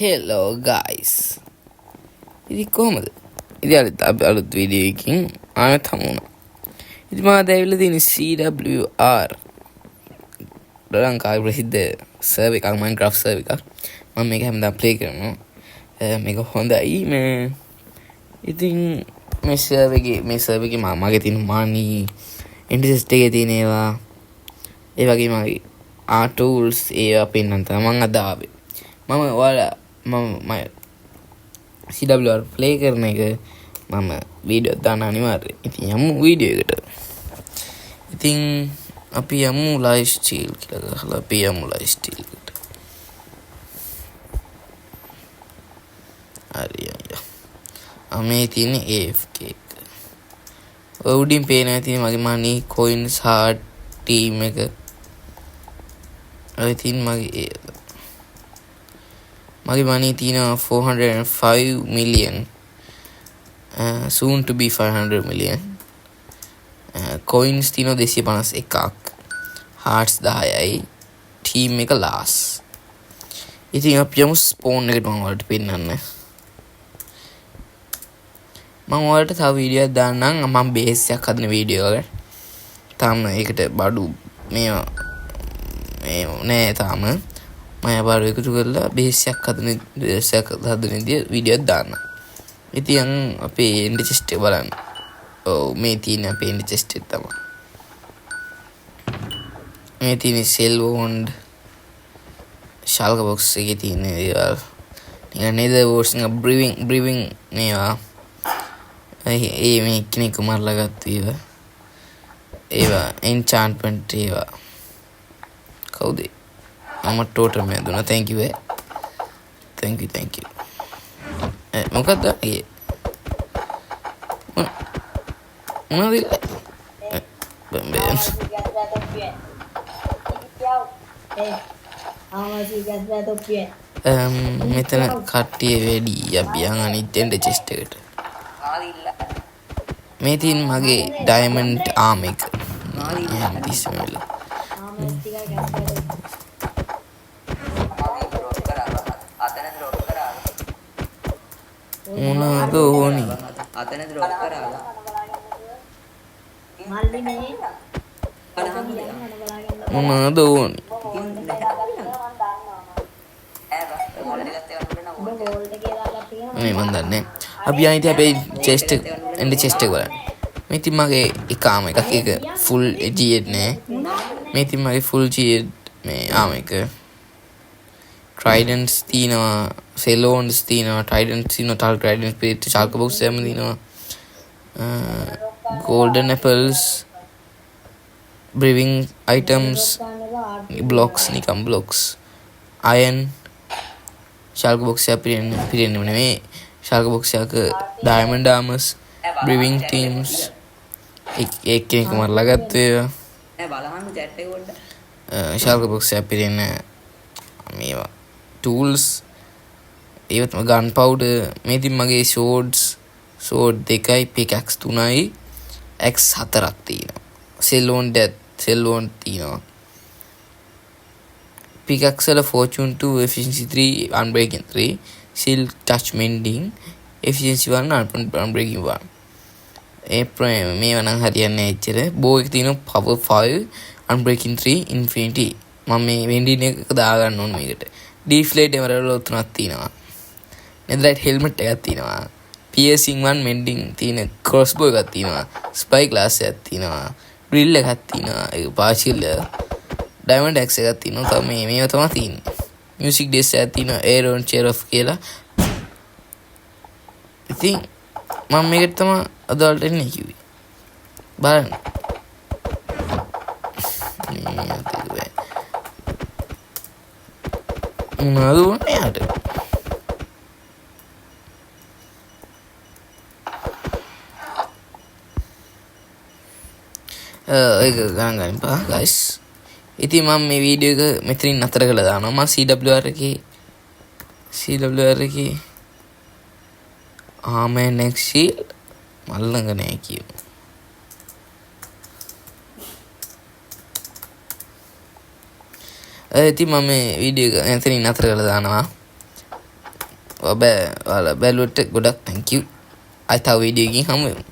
Hello guys. ඉතින් කොහමද? ඉතින් අලුත් වීඩියෝ එකකින් ආයෙත් හමු වුණා. ඉතින් මම දැවිලා තියෙන CWR ලංකාවේ ප්‍රසිද්ධ සර්වර් එකක් Minecraft සර්වර් එකක්. මම මේක හැමදාම ප්ලේ කරනවා. මේක හොඳයි මේ. ඉතින් මේ සර්වර් එකේ මගේ තියෙන මානි ඉන්ටරෙස්ට් එකේ තියෙන ඒවා ඒ වගේම tools ඒවා පෙන්නන්න තමයි මම අද ආවේ. මම CWR play කරන එක මම වීඩියෝ දාන්න අනිවාර්යයි. ඉතින් යමු වීඩියෝ එකට. ඉතින් අපි යමු ලයිව් ස්ටීල් කියලා ගහලා අපි යමු ලයිව් ස්ටීල් එකට. හරි අයියා. මේ තියෙන්නේ AFK එක. ඔය උඩින් පේනවා තියෙන මගේ මනි coins heart team එක. ඔය තියෙන මගේ money තියෙනවා 405 million soon to be 500 million coins තියෙනවා 251ක් hearts 10යි team එක last ඉතින් අපි යමු spawn එකට මම ඔයාලට පෙන්නන්න මම ඔයාලට තව වීඩියෝ එකක් දාන්නම් මම බේස් එකක් හදන වීඩියෝ එක තාම ඒකට බඩු මේ නෑ තාම මම බාර එකතු කරලා බේස් එකක් හදන වීඩියෝ එකක් දාන්න. ඉතින් අපේ එන්ඩ් චෙස්ට් එක බලන්න. ඔව් මේ තියෙන අපේ එන්ඩ් චෙස්ට් එක තමයි. මේ තියෙන සෙල් වොන්ඩ් ශාල්ක බොක්ස් එකේ තියෙන ඒවා. නිකන් නෙදර් වෝර්ඩ්ස් එක බ්‍රීවිං මේවා. මේ කෙනෙක් මරලා ගත්ත ඒවා එන්චාන්ට්මන්ට් ඒවා. කවුද? I'm a total man. Thank you. Thank you. මොකක්ද? මෙතන කට්ටිය වැඩි අපි යන් අනිත් එන්ඩ් චෙස්ට් එකට. මේ තියෙන මගේ ඩයමන්ඩ් ආම් එක. බිස්මිල්ලා. මොනවද ඕනි? අතන ඩ්‍රොප් කරලා. මොනවද ඕනි? මේ මන් දන්නේ. අපි ආයිත් අපේ චෙස්ට් එන්ඩ් චෙස්ට් එක බලන්න. මේ ඉතින් මගේ එකම එකක් ඒක ෆුල් G8 නෑ. මේ ඉතින් මගේ ෆුල් G8 මේ ආම එක. Tridents තියෙනවා Ceylons තියෙනවා Tridents තියෙනවා Tridents පිට Chalk box එකම තියෙනවා golden apples brewing items blocks නිකම් blocks iron Chalk box එක පිරෙන්නේ නෙමෙයි Chalk box එක diamond armors brewing teams එක්කෙනෙක් මරලා ගත්තා ඒවා බලහන් chat එක පොඩ්ඩක් Chalk box එක පිරෙන්නේ මේවා tools ඒවත් ගන් පවුඩර් මේ ඉතින් මගේ sword 2යි pickaxe 3යි axe 4ක් තියෙනවා cell තියෙනවා pickaxe වල fortune 2 efficiency 3 unbreaking 3 silk touch mending efficiency 1 unbreaking 1 මේවා නම් හරියන්නේ එච්චර bow එක තියෙනවා power 5 unbreaking 3 infinity මම මේ වෙන්ඩින් එක දාගන්න ඕන මේකට deflate emerald තුනක් තියෙනවා netherite helmet එකක් තියෙනවා piercing 1 mending තියෙන crossbow එකක් තියෙනවා spy glass එකක් තියෙනවා drill එකක් තියෙනවා ඒක partial diamond axe එකක් තියෙනවා තව මේවා තමයි තියෙන්නේ music desk එකක් තියෙනවා aeron chair of කියලා ඉතින් මම මේකට තමයි අද වලට එන්නේ කිව්වේ බලන්න මොනවද ඕනේ යාට ඒක ගණන් ගන්න එපා guys ඉතින් මම මේ වීඩියෝ එක මෙතනින් නතර කරලා දානවා මම CWR එකේ ආමේ next shield මල්ලඟ නෑ කියමු ඉතින් මම මේ වීඩියෝ එක මෙතනින් නතර කරලා දානවා ඔයාලා බැලුවට ගොඩක් thank you. අයි තව වීඩියෝ එකකින් හමු වෙමු.